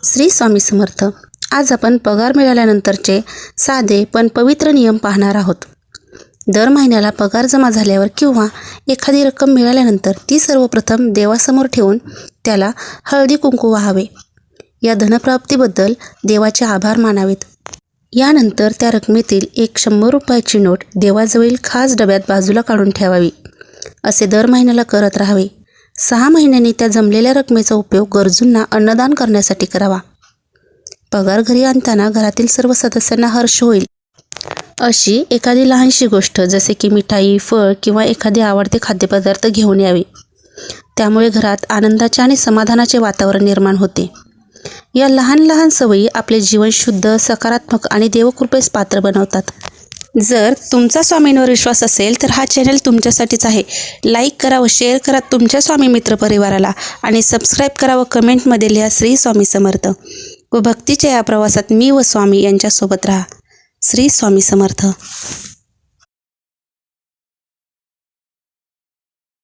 श्री स्वामी समर्थ. आज आपण पगार मिळाल्यानंतरचे साधे पण पवित्र नियम पाहणार आहोत. दर महिन्याला पगार जमा झाल्यावर किंवा एखादी रक्कम मिळाल्यानंतर ती सर्वप्रथम देवासमोर ठेवून त्याला हळदी कुंकू वाहावे. या धनप्राप्तीबद्दल देवाचे आभार मानावेत. यानंतर त्या रकमेतील एक 100 रुपयाची नोट देवाजवळील खास डब्यात बाजूला काढून ठेवावी. असे दर महिन्याला करत राहावे. 6 महिन्यांनी त्या जमलेल्या रकमेचा उपयोग गरजूंना अन्नदान करण्यासाठी करावा. पगार घरी आणताना घरातील सर्व सदस्यांना हर्ष होईल अशी एखादी लहानशी गोष्ट जसे की मिठाई, फळ किंवा एखादे आवडते खाद्यपदार्थ घेऊन यावे. त्यामुळे घरात आनंदाचे आणि समाधानाचे वातावरण निर्माण होते. या लहान लहान सवयी आपले जीवन शुद्ध, सकारात्मक आणि देवकृपेस पात्र बनवतात. जर तुमचा स्वामींवर विश्वास असेल तर हा चॅनल तुमच्यासाठीच आहे. लाईक करा व शेअर करा तुमच्या स्वामी मित्र परिवाराला आणि सबस्क्राईब करा व कमेंटमध्ये लिहा श्री स्वामी समर्थ. व भक्तीच्या या प्रवासात मी व स्वामी यांच्यासोबत राहा. श्री स्वामी समर्थ.